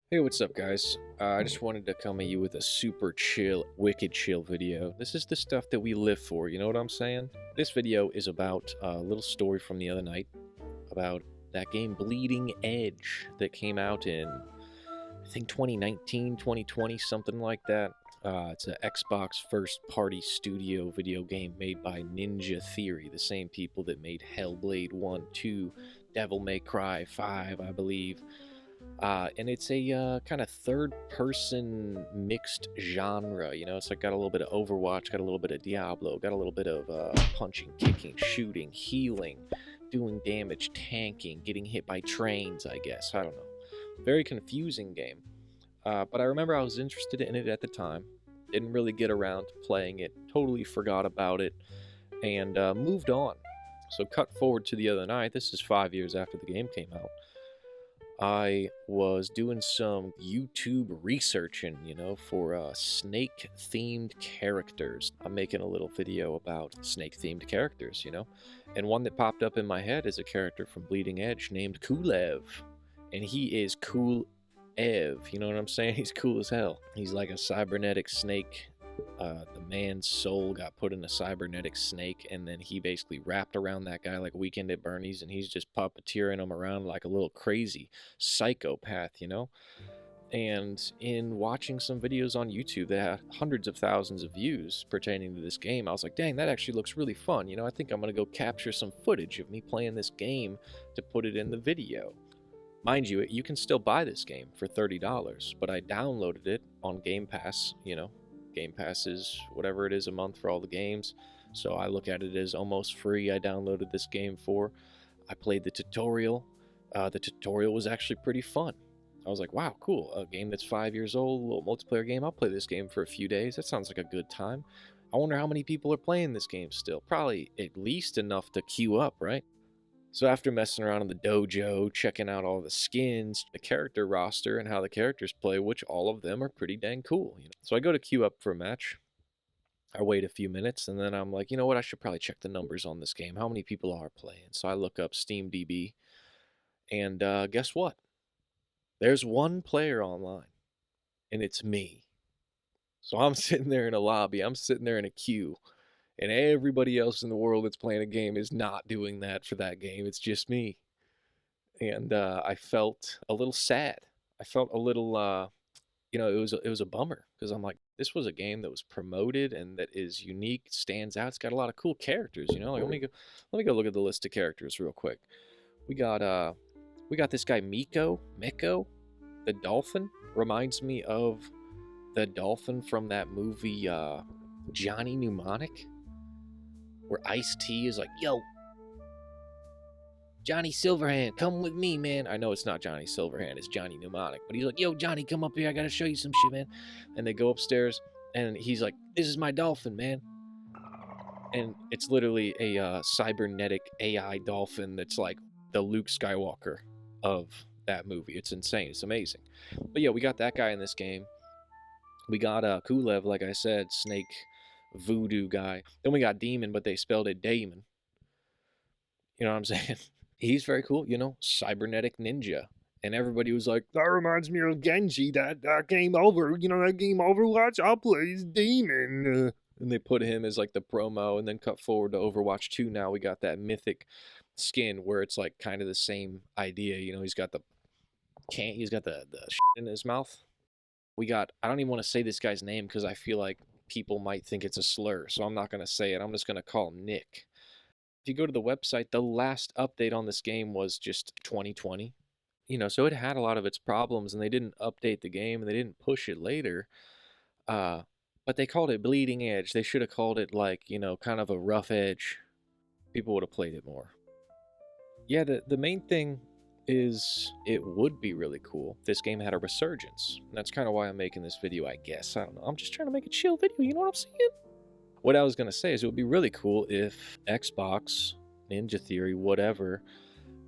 Hey, what's up, guys? I just wanted to come at you with a super chill, wicked chill video. This is the stuff that we live for, you know what I'm saying? This video is about a little story from the other night about that game Bleeding Edge that came out in, I think, 2019, 2020, something like that. It's an Xbox first-party studio video game made by Ninja Theory, the same people that made Hellblade 1, 2, Devil May Cry 5, I believe. And it's a kind of third-person mixed genre. You know, it's like got a little bit of Overwatch, got a little bit of Diablo, got a little bit of punching, kicking, shooting, healing, doing damage, tanking, getting hit by trains. I guess I don't know. Very confusing game. But I remember I was interested in it at the time. Didn't really get around to playing it. Totally forgot about it, and moved on. So cut forward to the other night. This is 5 years after the game came out. I was doing some YouTube researching, you know, for snake-themed characters. I'm making a little video about snake-themed characters, you know, and one that popped up in my head is a character from Bleeding Edge named Kulev, and he is cool Ev, you know what I'm saying? He's cool as hell. He's like a cybernetic snake. The man's soul got put in a cybernetic snake, and then he basically wrapped around that guy like Weekend at Bernie's, and he's just puppeteering him around like a little crazy psychopath, you know? And in watching some videos on YouTube that had hundreds of thousands of views pertaining to this game, I was like, dang, that actually looks really fun. You know, I think I'm going to go capture some footage of me playing this game to put it in the video. Mind you, you can still buy this game for $30, but I downloaded it on Game Pass, you know. Game Pass is whatever it is a month for all the games, so I look at it as almost free. I downloaded this game for. I played the tutorial. The tutorial was actually pretty fun. I was like, wow, cool. A game that's 5 years old, a little multiplayer game. I'll play this game for a few days. That sounds like a good time. I wonder how many people are playing this game still. Probably at least enough to queue up, right? So after messing around in the dojo, checking out all the skins, the character roster, and how the characters play, which all of them are pretty dang cool. You know? So I go to queue up for a match. I wait a few minutes, and then I'm like, you know what? I should probably check the numbers on this game. How many people are playing? So I look up SteamDB, and guess what? There's one player online, and it's me. So I'm sitting there in a lobby. I'm sitting there in a queue, and everybody else in the world that's playing a game is not doing that for that game. It's just me. And I felt a little sad. I felt a little, you know, it was a bummer because I'm like, this was a game that was promoted and that is unique, stands out. It's got a lot of cool characters, you know. Like let me go look at the list of characters real quick. We got this guy Miko, the dolphin. Reminds me of the dolphin from that movie Johnny Mnemonic, where Ice-T is like, yo, Johnny Silverhand, come with me, man. I know it's not Johnny Silverhand, it's Johnny Mnemonic. But he's like, yo, Johnny, come up here. I got to show you some shit, man. And they go upstairs, and he's like, this is my dolphin, man. And it's literally a cybernetic AI dolphin that's like the Luke Skywalker of that movie. It's insane. It's amazing. But yeah, we got that guy in this game. We got Kulev, like I said, snake voodoo guy. Then we got Demon, but they spelled it Damon. You know what I'm saying? He's very cool, you know, cybernetic ninja. And everybody was like, that reminds me of Genji, that game over, you know, that game Overwatch, I'll play as Demon. And they put him as like the promo, and then cut forward to Overwatch 2. Now we got that mythic skin where it's like kind of the same idea, you know, he's got the shit in his mouth. We got, I don't even want to say this guy's name because I feel like people might think it's a slur, so I'm not going to say it. I'm just going to call him Nick. If you go to the website, the last update on this game was just 2020. You know, so it had a lot of its problems, and they didn't update the game, and they didn't push it later. But they called it Bleeding Edge. They should have called it, like, you know, kind of a rough edge. People would have played it more. Yeah, the main thing is it would be really cool if this game had a resurgence. And that's kind of why I'm making this video, I guess. I don't know. I'm just trying to make a chill video, you know what I'm saying? What I was going to say is it would be really cool if Xbox, Ninja Theory, whatever,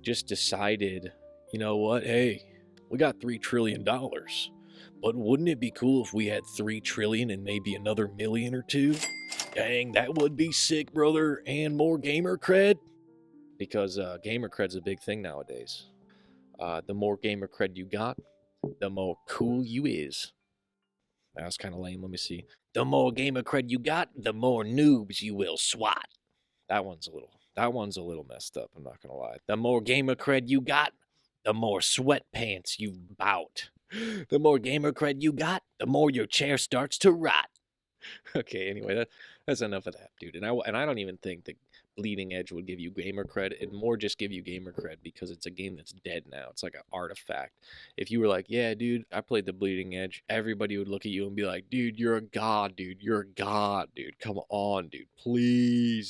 just decided, you know what, hey, we got $3 trillion, but wouldn't it be cool if we had 3 trillion and maybe another million or two? Dang, that would be sick, brother, and more gamer cred? Because gamer cred's a big thing nowadays. The more gamer cred you got, the more cool you is. That was kind of lame. Let me see. The more gamer cred you got, the more noobs you will swat. That one's a little messed up, I'm not gonna lie. The more gamer cred you got, the more sweatpants you've bout. The more gamer cred you got, the more your chair starts to rot. Okay, anyway, that's enough of that, dude. And I don't even think that Bleeding Edge would give you gamer cred. It'd more just give you gamer cred because it's a game that's dead now. It's like an artifact. If you were like, yeah, dude, I played the Bleeding Edge, everybody would look at you and be like, dude, you're a god, dude. You're a god, dude. Come on, dude.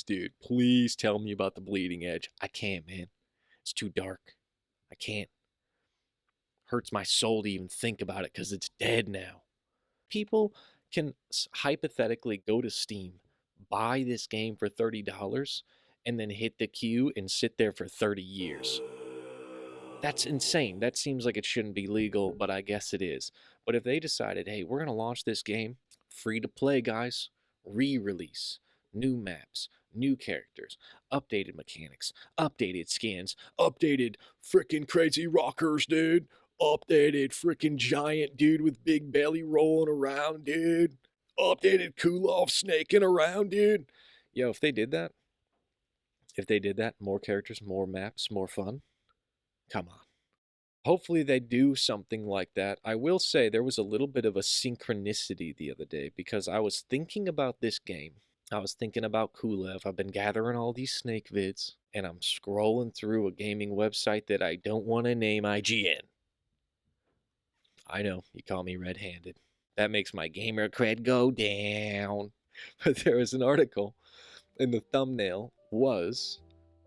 Dude. Please tell me about the Bleeding Edge. I can't, man. It's too dark. I can't. Hurts my soul to even think about it because it's dead now. People can hypothetically go to Steam, buy this game for $30, and then hit the queue and sit there for 30 years. That's insane. That seems like it shouldn't be legal, but I guess it is. But if they decided, hey, we're going to launch this game free to play, guys, re-release, new maps, new characters, updated mechanics, updated skins, updated freaking crazy rockers, dude. Updated freaking giant dude with big belly rolling around, dude. Updated Kulov snaking around, dude. Yo, if they did that, more characters, more maps, more fun. Come on. Hopefully they do something like that. I will say there was a little bit of a synchronicity the other day because I was thinking about this game. I was thinking about Kulev. I've been gathering all these snake vids, and I'm scrolling through a gaming website that I don't want to name IGN. I know, you call me red-handed. That makes my gamer cred go down. But there was an article, and the thumbnail was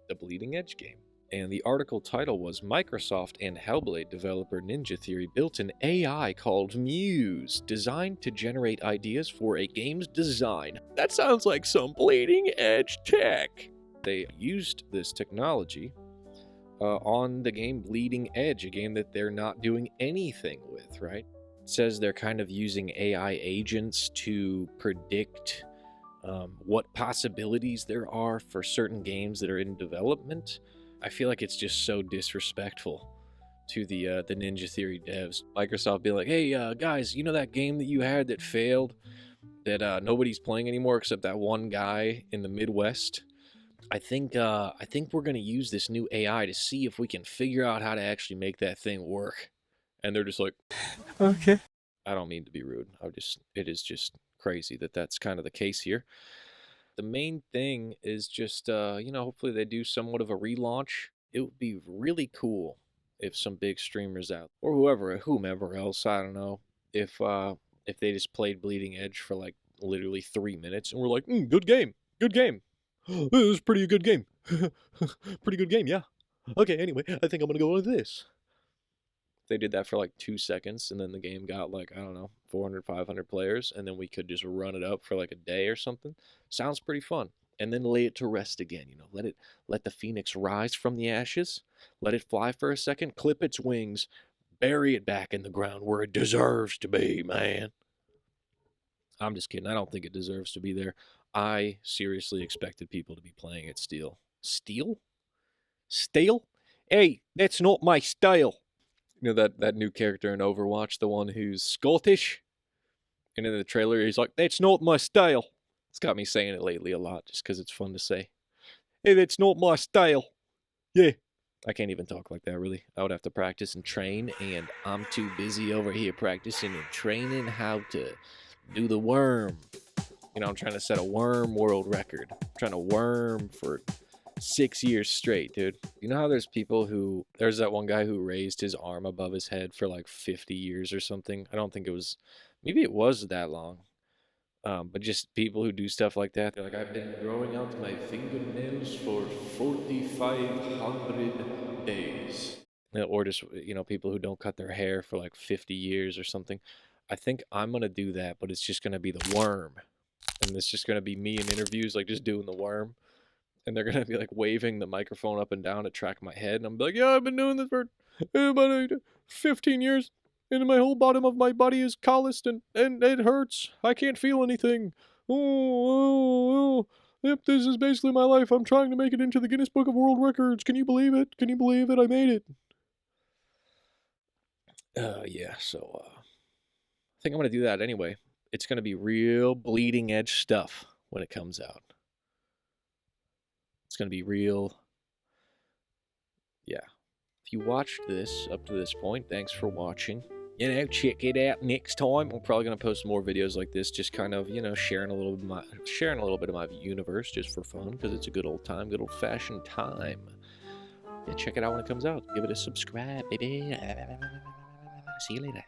the Bleeding Edge game. And the article title was Microsoft and Hellblade developer Ninja Theory built an AI called Muse, designed to generate ideas for a game's design. That sounds like some bleeding edge tech. They used this technology on the game Bleeding Edge, a game that they're not doing anything with, right? It says they're kind of using AI agents to predict what possibilities there are for certain games that are in development. I feel like it's just so disrespectful to the Ninja Theory devs. Microsoft being like, hey, guys, you know that game that you had that failed, that nobody's playing anymore except that one guy in the Midwest? I think we're gonna use this new AI to see if we can figure out how to actually make that thing work. And they're just like, Okay. I don't mean to be rude. It is just crazy that that's kind of the case here. The main thing is just, hopefully they do somewhat of a relaunch. It would be really cool if some big streamers out, or whomever else, I don't know, if they just played Bleeding Edge for like literally 3 minutes and were like, good game, good game. It was pretty good game. Pretty good game, yeah. Okay, anyway, I think I'm gonna go with this. They did that for like 2 seconds, and then the game got like, I don't know, 400, 500 players, and then we could just run it up for like a day or something. Sounds pretty fun. And then lay it to rest again, let the phoenix rise from the ashes, let it fly for a second, clip its wings, bury it back in the ground where it deserves to be, man. I'm just kidding. I don't think it deserves to be there. I seriously expected people to be playing it still. Steel? Stale? Hey, that's not my style. You know that new character in Overwatch, the one who's Scottish? And in the trailer, he's like, that's not my style. It's got me saying it lately a lot just because it's fun to say. Hey, that's not my style. Yeah. I can't even talk like that, really. I would have to practice and train, and I'm too busy over here practicing and training how to do the worm. I'm trying to set a worm world record. I'm trying to worm for 6 years straight, dude. You know how there's that one guy who raised his arm above his head for like 50 years or something? I don't think maybe it was that long. But just people who do stuff like that, they're like, I've been growing out my fingernails for 4,500 days. Or just, people who don't cut their hair for like 50 years or something. I think I'm going to do that, but it's just going to be the worm. And it's just going to be me in interviews, like just doing the worm. And they're going to be like waving the microphone up and down to track my head. And I'm like, yeah, I've been doing this for about 15 years. And my whole bottom of my body is calloused and it hurts. I can't feel anything. Oh. Yep, this is basically my life. I'm trying to make it into the Guinness Book of World Records. Can you believe it? Can you believe it? I made it. Yeah, so I think I'm going to do that anyway. It's going to be real bleeding edge stuff when it comes out. It's going to be real. Yeah. If you watched this up to this point, thanks for watching. You know, check it out next time. I'm probably gonna post more videos like this, just kind of, you know, sharing a little bit of my universe just for fun, because it's a good old time, good old fashioned time. Yeah, check it out when it comes out. Give it a subscribe, baby. See you later.